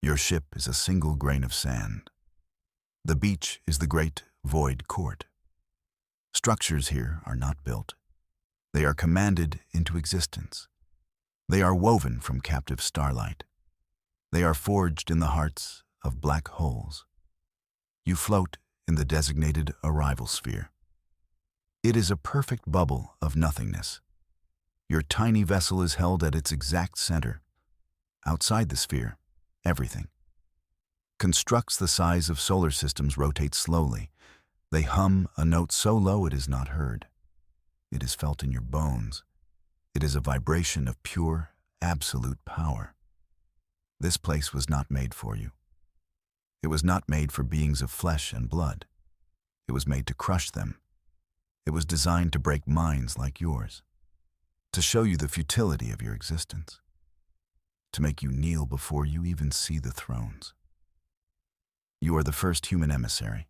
Your ship is a single grain of sand. The beach is the great void court. Structures here are not built. They are commanded into existence. They are woven from captive starlight. They are forged in the hearts of black holes. You float in the designated arrival sphere. It is a perfect bubble of nothingness. Your tiny vessel is held at its exact center. Outside the sphere, everything. Constructs the size of solar systems rotate slowly. They hum a note so low it is not heard. It is felt in your bones. It is a vibration of pure, absolute power. This place was not made for you. It was not made for beings of flesh and blood. It was made to crush them. It was designed to break minds like yours, to show you the futility of your existence, to make you kneel before you even see the thrones. You are the first human emissary.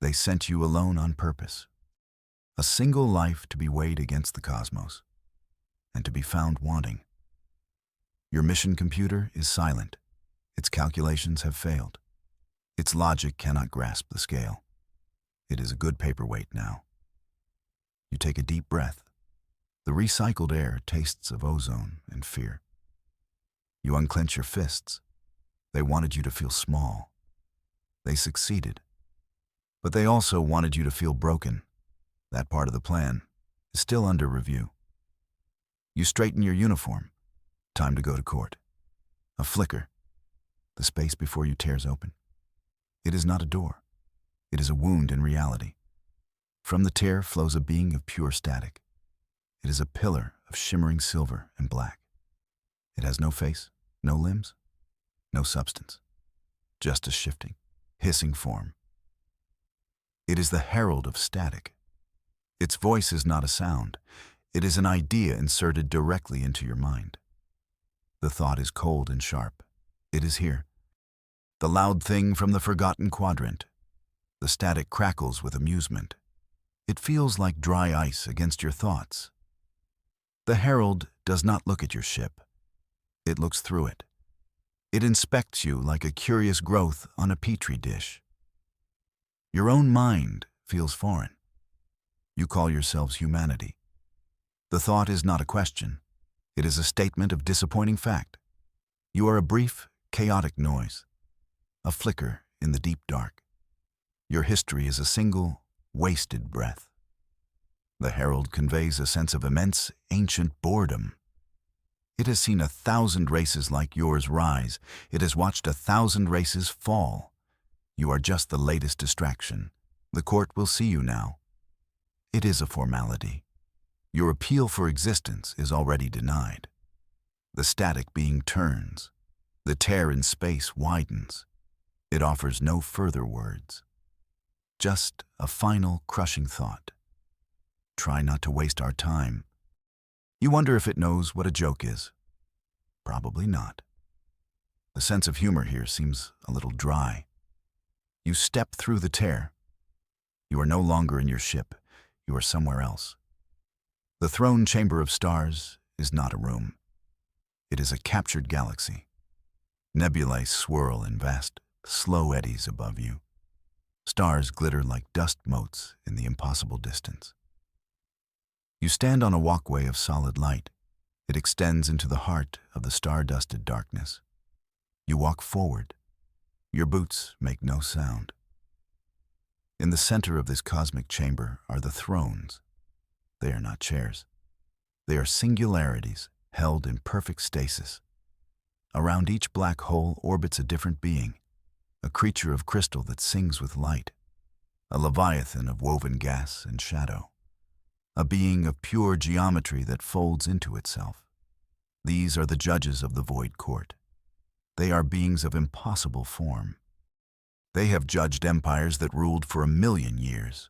They sent you alone on purpose. A single life to be weighed against the cosmos, and to be found wanting. Your mission computer is silent. Its calculations have failed. Its logic cannot grasp the scale. It is a good paperweight now. You take a deep breath. The recycled air tastes of ozone and fear. You unclench your fists. They wanted you to feel small. They succeeded. But they also wanted you to feel broken. That part of the plan is still under review. You straighten your uniform. Time to go to court. A flicker. The space before you tears open. It is not a door. It is a wound in reality. From the tear flows a being of pure static. It is a pillar of shimmering silver and black. It has no face, no limbs, no substance. Just a shifting, hissing form. It is the herald of static. Its voice is not a sound. It is an idea inserted directly into your mind. The thought is cold and sharp. It is here. The loud thing from the forgotten quadrant. The static crackles with amusement. It feels like dry ice against your thoughts. The herald does not look at your ship. It looks through it. It inspects you like a curious growth on a petri dish. Your own mind feels foreign. You call yourselves humanity. The thought is not a question. It is a statement of disappointing fact. You are a brief, chaotic noise, a flicker in the deep dark. Your history is a single, wasted breath. The herald conveys a sense of immense, ancient boredom. It has seen 1,000 races like yours rise. It has watched 1,000 races fall. You are just the latest distraction. The court will see you now. It is a formality. Your appeal for existence is already denied. The static being turns. The tear in space widens. It offers no further words. Just a final crushing thought. Try not to waste our time. You wonder if it knows what a joke is. Probably not. The sense of humor here seems a little dry. You step through the tear. You are no longer in your ship. You are somewhere else. The throne chamber of stars is not a room. It is a captured galaxy. Nebulae swirl in vast, slow eddies above you. Stars glitter like dust motes in the impossible distance. You stand on a walkway of solid light. It extends into the heart of the star-dusted darkness. You walk forward. Your boots make no sound. In the center of this cosmic chamber are the thrones. They are not chairs. They are singularities held in perfect stasis. Around each black hole orbits a different being, a creature of crystal that sings with light, a leviathan of woven gas and shadow, a being of pure geometry that folds into itself. These are the judges of the void court. They are beings of impossible form. They have judged empires that ruled for 1,000,000 years.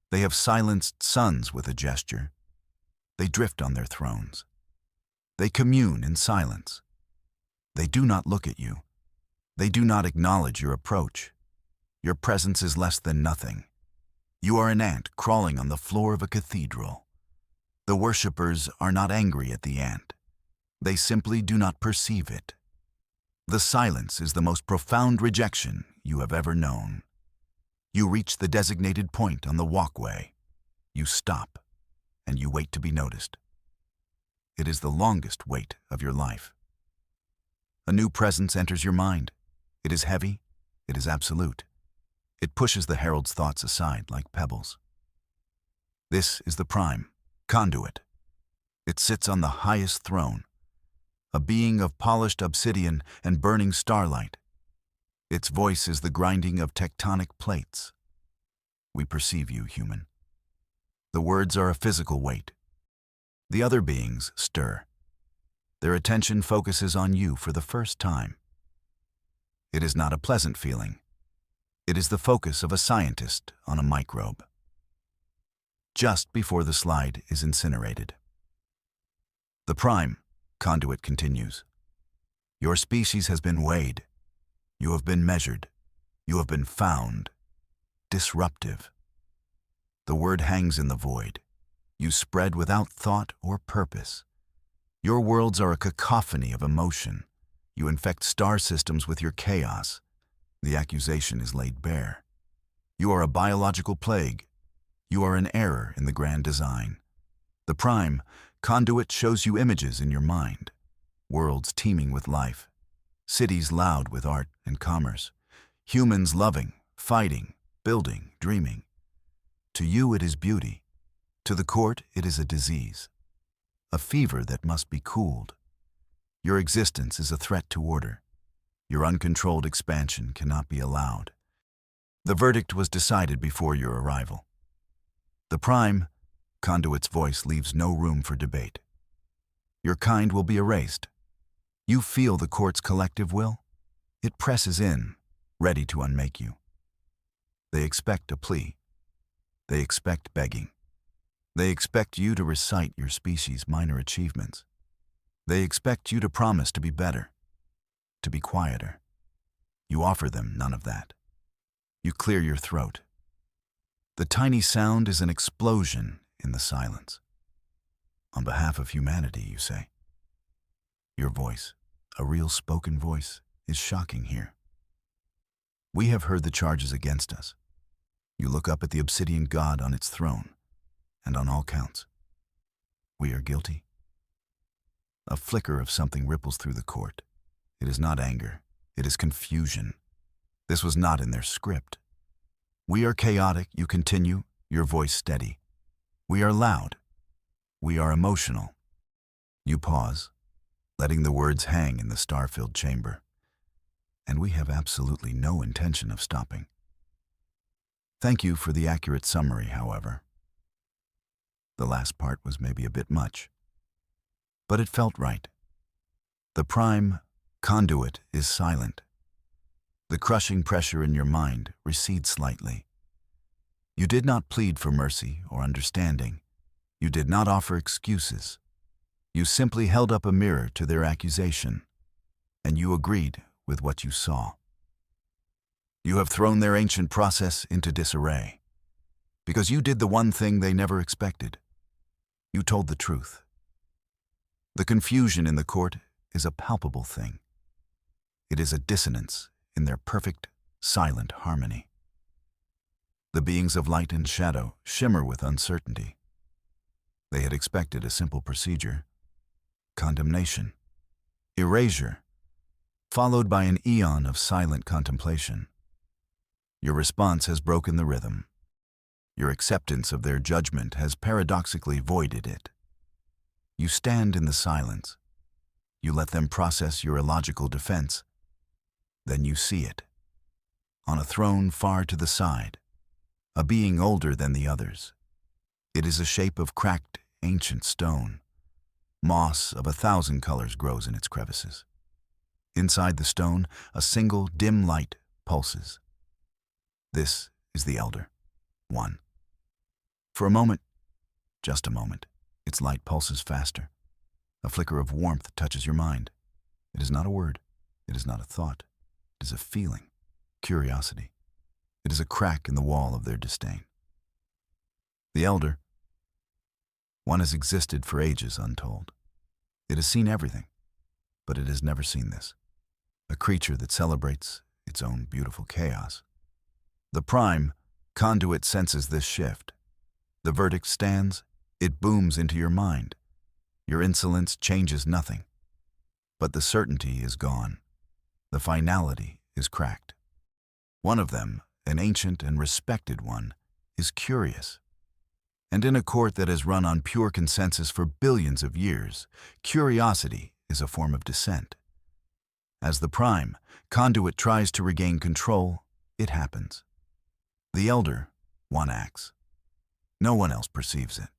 They have silenced suns with a gesture. They drift on their thrones. They commune in silence. They do not look at you. They do not acknowledge your approach. Your presence is less than nothing. You are an ant crawling on the floor of a cathedral. The worshippers are not angry at the ant. They simply do not perceive it. The silence is the most profound rejection you have ever known. You reach the designated point on the walkway. You stop, and you wait to be noticed. It is the longest wait of your life. A new presence enters your mind. It is heavy. It is absolute. It pushes the herald's thoughts aside like pebbles. This is the prime, conduit. It sits on the highest throne, a being of polished obsidian and burning starlight. Its voice is the grinding of tectonic plates. We perceive you, human. The words are a physical weight. The other beings stir. Their attention focuses on you for the first time. It is not a pleasant feeling. It is the focus of a scientist on a microbe. Just before the slide is incinerated. The prime, conduit continues. Your species has been weighed. You have been measured. You have been found. Disruptive. The word hangs in the void. You spread without thought or purpose. Your worlds are a cacophony of emotion. You infect star systems with your chaos. The accusation is laid bare. You are a biological plague. You are an error in the grand design. The prime, conduit shows you images in your mind. Worlds teeming with life. Cities loud with art and commerce. Humans loving, fighting, building, dreaming. To you it is beauty. To the court it is a disease. A fever that must be cooled. Your existence is a threat to order. Your uncontrolled expansion cannot be allowed. The verdict was decided before your arrival. The prime, conduit's voice leaves no room for debate. Your kind will be erased. You feel the court's collective will? It presses in, ready to unmake you. They expect a plea. They expect begging. They expect you to recite your species' minor achievements. They expect you to promise to be better, to be quieter. You offer them none of that. You clear your throat. The tiny sound is an explosion in the silence. On behalf of humanity, you say. Your voice, a real spoken voice, is shocking here. We have heard the charges against us. You look up at the obsidian god on its throne, and on all counts, we are guilty. A flicker of something ripples through the court. It is not anger. It is confusion. This was not in their script. We are chaotic, you continue, your voice steady. We are loud. We are emotional. You pause, letting the words hang in the star-filled chamber. And we have absolutely no intention of stopping. Thank you for the accurate summary, however. The last part was maybe a bit much, but it felt right. The prime, conduit, is silent. The crushing pressure in your mind recedes slightly. You did not plead for mercy or understanding. You did not offer excuses. You simply held up a mirror to their accusation, and you agreed with what you saw. You have thrown their ancient process into disarray, because you did the one thing they never expected. You told the truth. The confusion in the court is a palpable thing. It is a dissonance in their perfect, silent harmony. The beings of light and shadow shimmer with uncertainty. They had expected a simple procedure: condemnation, erasure, followed by an eon of silent contemplation. Your response has broken the rhythm. Your acceptance of their judgment has paradoxically voided it. You stand in the silence. You let them process your illogical defense. Then you see it. On a throne far to the side, a being older than the others. It is a shape of cracked, ancient stone. Moss of 1,000 colors grows in its crevices. Inside the stone, a single dim light pulses. This is the elder, one. For a moment, just a moment, its light pulses faster. A flicker of warmth touches your mind. It is not a word. It is not a thought. It is a feeling, curiosity. It is a crack in the wall of their disdain. The elder, one has existed for ages untold. It has seen everything, but it has never seen this. a creature that celebrates its own beautiful chaos. The prime conduit senses this shift. The verdict stands, it booms into your mind. Your insolence changes nothing. But the certainty is gone. The finality is cracked. One of them, an ancient and respected one, is curious. And in a court that has run on pure consensus for billions of years, curiosity is a form of dissent. As the prime conduit tries to regain control, it happens. The elder, one acts. No one else perceives it.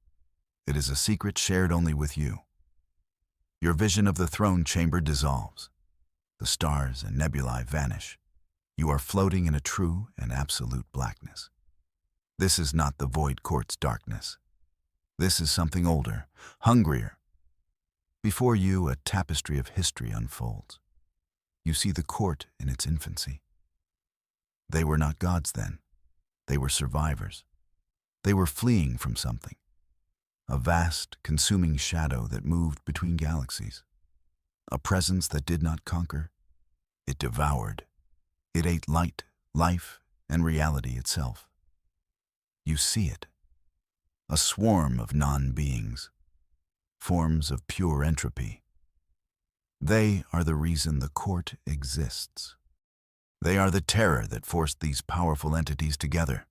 It is a secret shared only with you. Your vision of the throne chamber dissolves. The stars and nebulae vanish. You are floating in a true and absolute blackness. This is not the void court's darkness. This is something older, hungrier. Before you, a tapestry of history unfolds. You see the court in its infancy. They were not gods then. They were survivors. They were fleeing from something. A vast, consuming shadow that moved between galaxies. A presence that did not conquer. It devoured. It ate light, life, and reality itself. You see it. A swarm of non-beings. Forms of pure entropy. They are the reason the court exists. They are the terror that forced these powerful entities together.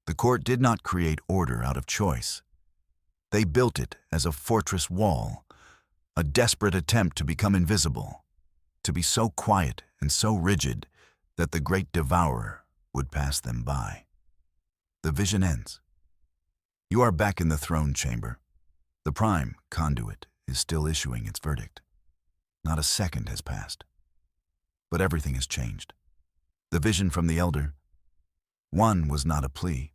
The court did not create order out of choice. They built it as a fortress wall, a desperate attempt to become invisible, to be so quiet and so rigid that the great devourer would pass them by. The vision ends. You are back in the throne chamber. The prime conduit is still issuing its verdict. Not a second has passed. But everything has changed. The vision from the elder, one was not a plea.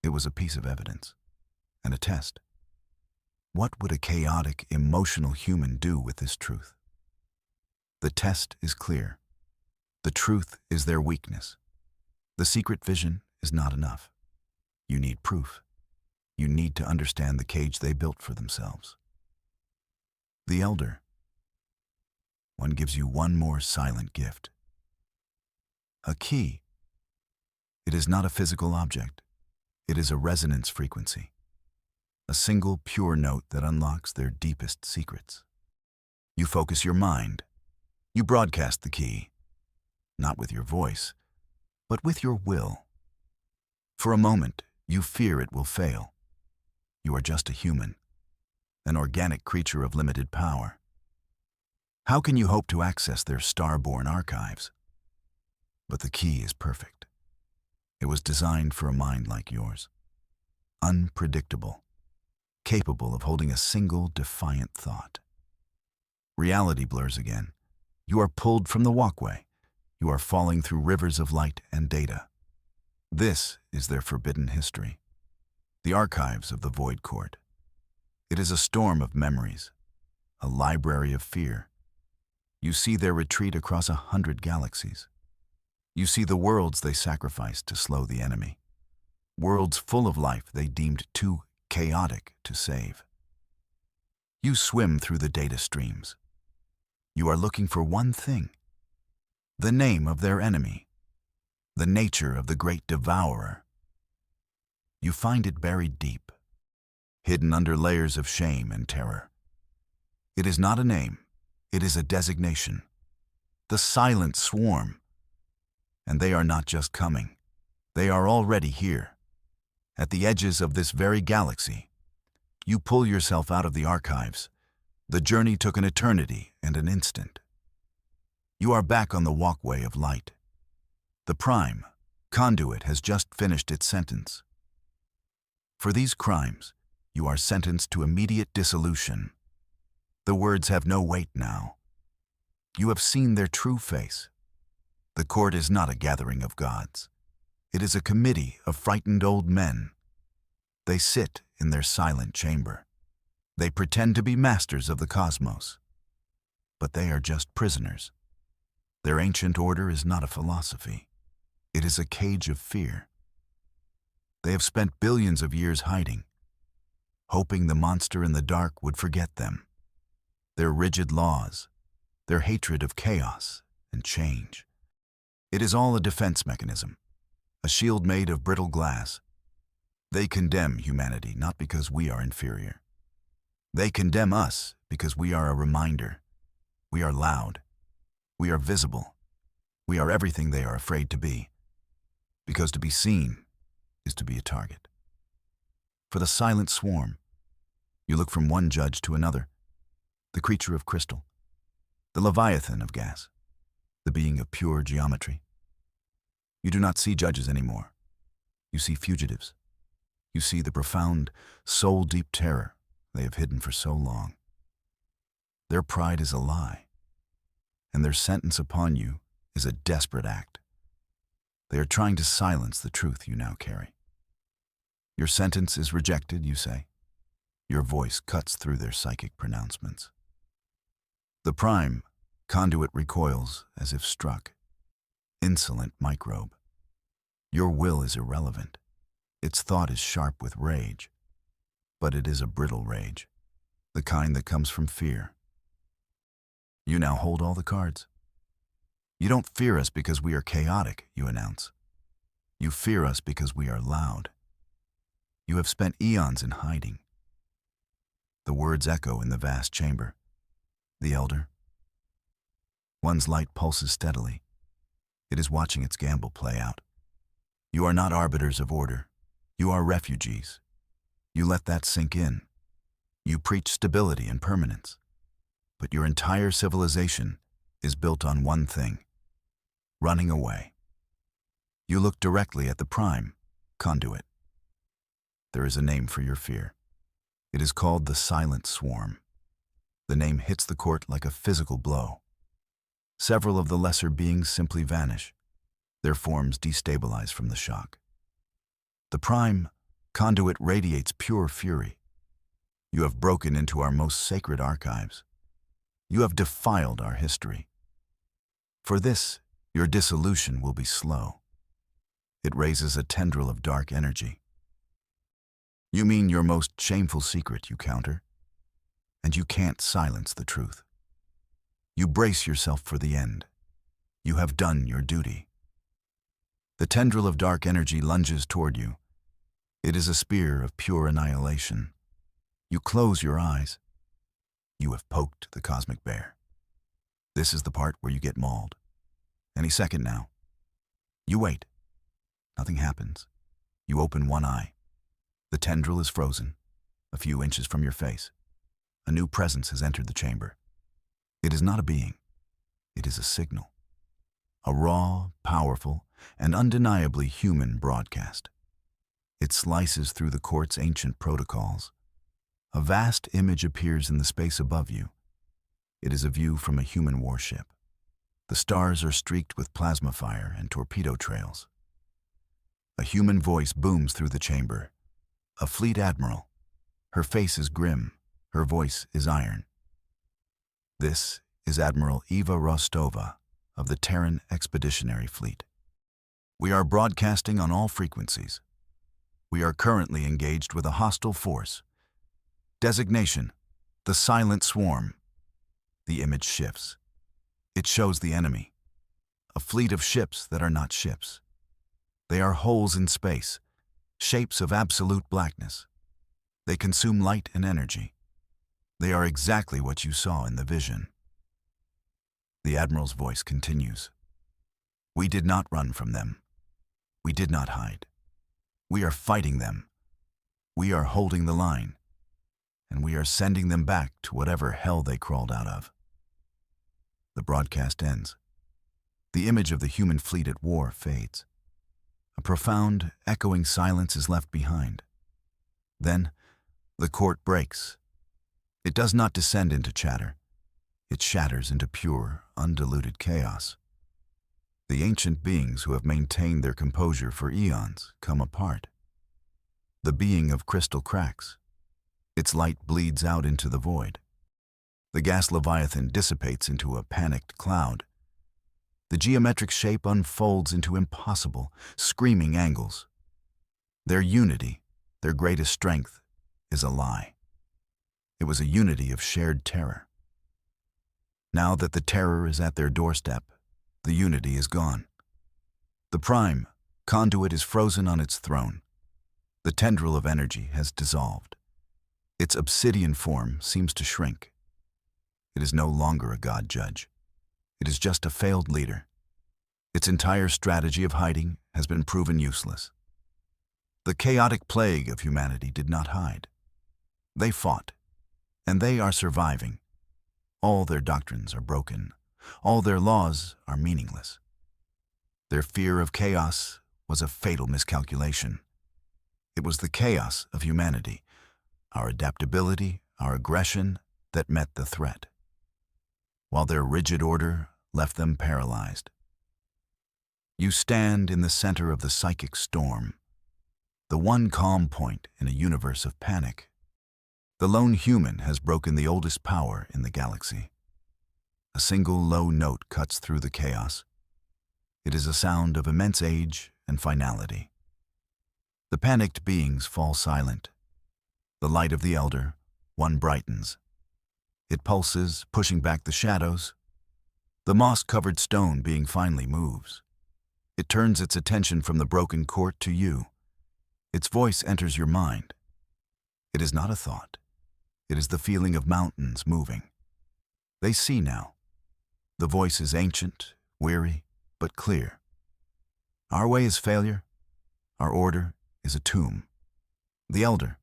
It was a piece of evidence and a test. What would a chaotic, emotional human do with this truth? The test is clear. The truth is their weakness. The secret vision is not enough. You need proof. You need to understand the cage they built for themselves. The elder. One gives you one more silent gift. A key. It is not a physical object. It is a resonance frequency. A single pure note that unlocks their deepest secrets. You focus your mind. You broadcast the key, not with your voice, but with your will. For a moment, you fear it will fail. You are just a human, an organic creature of limited power. How can you hope to access their star-born archives? But the key is perfect. It was designed for a mind like yours. Unpredictable. Capable of holding a single defiant thought. Reality blurs again. You are pulled from the walkway. You are falling through rivers of light and data. This is their forbidden history. The archives of the Void Court. It is a storm of memories, a library of fear. You see their retreat across 100 galaxies. You see the worlds they sacrificed to slow the enemy. Worlds full of life they deemed too chaotic to save. You swim through the data streams. You are looking for one thing. The name of their enemy. The nature of the great devourer. You find it buried deep, hidden under layers of shame and terror. It is not a name, it is a designation. The silent swarm. And they are not just coming. They are already here. At the edges of this very galaxy. You pull yourself out of the archives. The journey took an eternity and an instant. You are back on the walkway of light. The prime conduit has just finished its sentence. For these crimes, you are sentenced to immediate dissolution. The words have no weight now. You have seen their true face. The court is not a gathering of gods. It is a committee of frightened old men. They sit in their silent chamber. They pretend to be masters of the cosmos. But they are just prisoners. Their ancient order is not a philosophy. It is a cage of fear. They have spent billions of years hiding, hoping the monster in the dark would forget them. Their rigid laws, their hatred of chaos and change. It is all a defense mechanism, a shield made of brittle glass. They condemn humanity not because we are inferior. They condemn us because we are a reminder. We are loud. We are visible. We are everything they are afraid to be. Because to be seen is to be a target. For the silent swarm, you look from one judge to another, the creature of crystal, the leviathan of gas, the being of pure geometry. You do not see judges anymore. You see fugitives. You see the profound, soul-deep terror they have hidden for so long. Their pride is a lie, and their sentence upon you is a desperate act. They are trying to silence the truth you now carry. Your sentence is rejected, you say. Your voice cuts through their psychic pronouncements. The prime conduit recoils as if struck. Insolent microbe. Your will is irrelevant. Its thought is sharp with rage. But it is a brittle rage, the kind that comes from fear. You now hold all the cards. You don't fear us because we are chaotic, you announce. You fear us because we are loud. You have spent eons in hiding. The words echo in the vast chamber. The elder. One's light pulses steadily. It is watching its gamble play out. You are not arbiters of order. You are refugees. You let that sink in. You preach stability and permanence. But your entire civilization is built on one thing: running away. You look directly at the prime conduit. There is a name for your fear. It is called the silent swarm. The name hits the court like a physical blow. Several of the lesser beings simply vanish. Their forms destabilize from the shock. The prime conduit radiates pure fury. You have broken into our most sacred archives. You have defiled our history. For this, your dissolution will be slow. It raises a tendril of dark energy. You mean your most shameful secret, you counter. And you can't silence the truth. You brace yourself for the end. You have done your duty. The tendril of dark energy lunges toward you. It is a spear of pure annihilation. You close your eyes. You have poked the cosmic bear. This is the part where you get mauled. Any second now. You wait. Nothing happens. You open one eye. The tendril is frozen, a few inches from your face. A new presence has entered the chamber. It is not a being. It is a signal. A raw, powerful, and undeniably human broadcast. It slices through the court's ancient protocols. A vast image appears in the space above you. It is a view from a human warship. The stars are streaked with plasma fire and torpedo trails. A human voice booms through the chamber. A fleet admiral. Her face is grim. Her voice is iron. This is Admiral Eva Rostova of the Terran Expeditionary Fleet. We are broadcasting on all frequencies. We are currently engaged with a hostile force. Designation: the silent swarm. The image shifts. It shows the enemy. A fleet of ships that are not ships. They are holes in space, shapes of absolute blackness. They consume light and energy. They are exactly what you saw in the vision. The Admiral's voice continues. We did not run from them. We did not hide. We are fighting them. We are holding the line. And we are sending them back to whatever hell they crawled out of. The broadcast ends. The image of the human fleet at war fades. A profound, echoing silence is left behind. Then, the court breaks. It does not descend into chatter. It shatters into pure, undiluted chaos. The ancient beings who have maintained their composure for eons come apart. The being of crystal cracks. Its light bleeds out into the void. The gas leviathan dissipates into a panicked cloud. The geometric shape unfolds into impossible, screaming angles. Their unity, their greatest strength, is a lie. It was a unity of shared terror. Now that the terror is at their doorstep, the unity is gone. The prime conduit is frozen on its throne. The tendril of energy has dissolved. Its obsidian form seems to shrink. It is no longer a god judge. It is just a failed leader. Its entire strategy of hiding has been proven useless. The chaotic plague of humanity did not hide. They fought, and they are surviving. All their doctrines are broken. All their laws are meaningless. Their fear of chaos was a fatal miscalculation. It was the chaos of humanity, our adaptability, our aggression, that met the threat, while their rigid order left them paralyzed. You stand in the center of the psychic storm, the one calm point in a universe of panic. The lone human has broken the oldest power in the galaxy. A single low note cuts through the chaos. It is a sound of immense age and finality. The panicked beings fall silent. The light of the elder, one brightens. It pulses, pushing back the shadows. The moss-covered stone being finally moves. It turns its attention from the broken court to you. Its voice enters your mind. It is not a thought. It is the feeling of mountains moving. They see now. The voice is ancient, weary, but clear. Our way is failure. Our order is a tomb. The elder,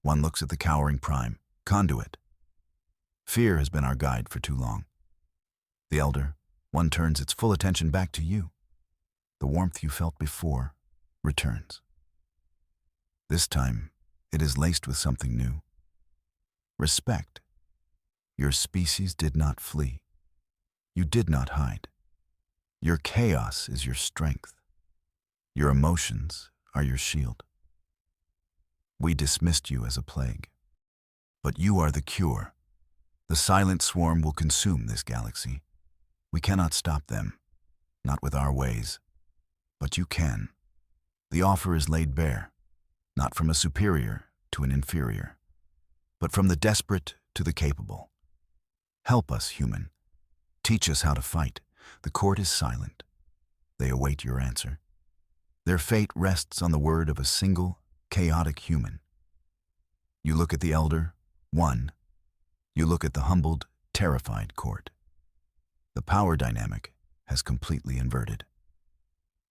one looks at the cowering prime, conduit. Fear has been our guide for too long. The elder, one turns its full attention back to you. The warmth you felt before returns. This time, it is laced with something new. Respect. Your species did not flee. You did not hide. Your chaos is your strength. Your emotions are your shield. We dismissed you as a plague, but you are the cure. The silent swarm will consume this galaxy. We cannot stop them, not with our ways, but you can. The offer is laid bare, not from a superior to an inferior, but from the desperate to the capable. Help us, human. Teach us how to fight. The court is silent. They await your answer. Their fate rests on the word of a single, chaotic human. You look at the elder, one. You look at the humbled, terrified court. The power dynamic has completely inverted.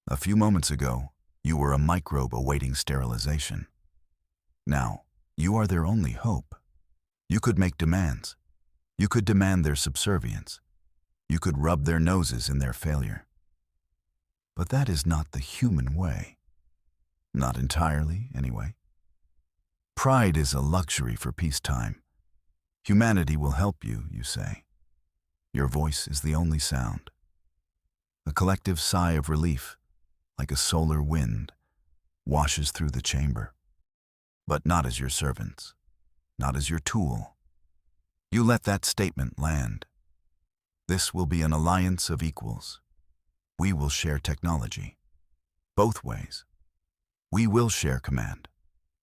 A few moments ago, you were a microbe awaiting sterilization. Now, you are their only hope. You could make demands. You could demand their subservience. You could rub their noses in their failure. But that is not the human way. Not entirely, anyway. Pride is a luxury for peacetime. Humanity will help you, you say. Your voice is the only sound. A collective sigh of relief, like a solar wind, washes through the chamber. But not as your servants, not as your tool. You let that statement land. This will be an alliance of equals. We will share technology, both ways. We will share command.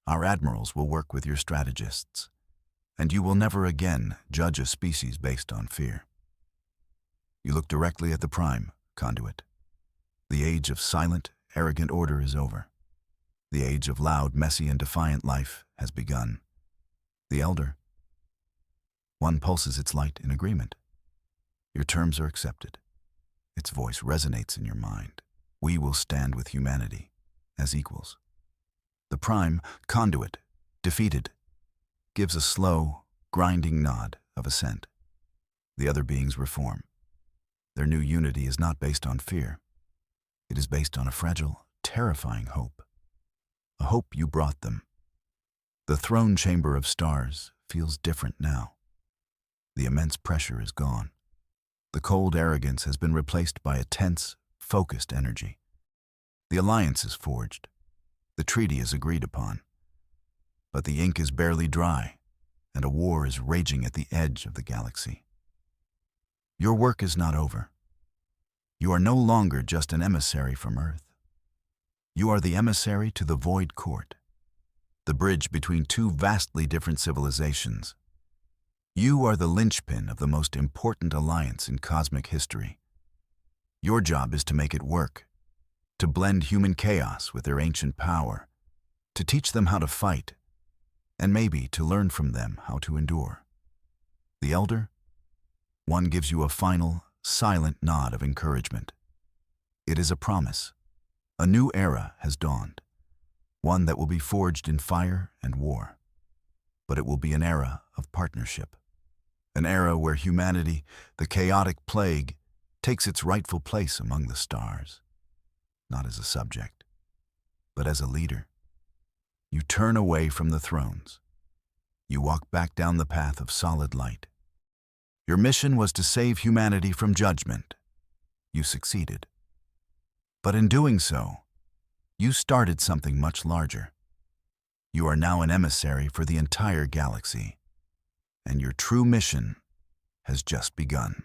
Our admirals will work with your strategists, and you will never again judge a species based on fear. You look directly at the prime, conduit. The age of silent, arrogant order is over. The age of loud, messy, and defiant life has begun. The elder. One pulses its light in agreement. Your terms are accepted. Its voice resonates in your mind. We will stand with humanity as equals. The prime, conduit, defeated, gives a slow, grinding nod of assent. The other beings reform. Their new unity is not based on fear. It is based on a fragile, terrifying hope. A hope you brought them. The throne chamber of stars feels different now. The immense pressure is gone. The cold arrogance has been replaced by a tense, focused energy. The alliance is forged. The treaty is agreed upon. But the ink is barely dry, and a war is raging at the edge of the galaxy. Your work is not over. You are no longer just an emissary from Earth. You are the emissary to the Void Court, the bridge between two vastly different civilizations. You are the linchpin of the most important alliance in cosmic history. Your job is to make it work, to blend human chaos with their ancient power, to teach them how to fight, and maybe to learn from them how to endure. The Elder? One gives you a final, silent nod of encouragement. It is a promise. A new era has dawned, one that will be forged in fire and war. But it will be an era of partnership, an era where humanity, the chaotic plague, takes its rightful place among the stars, not as a subject, but as a leader. You turn away from the thrones. You walk back down the path of solid light. Your mission was to save humanity from judgment. You succeeded. But in doing so, you started something much larger. You are now an emissary for the entire galaxy, and your true mission has just begun.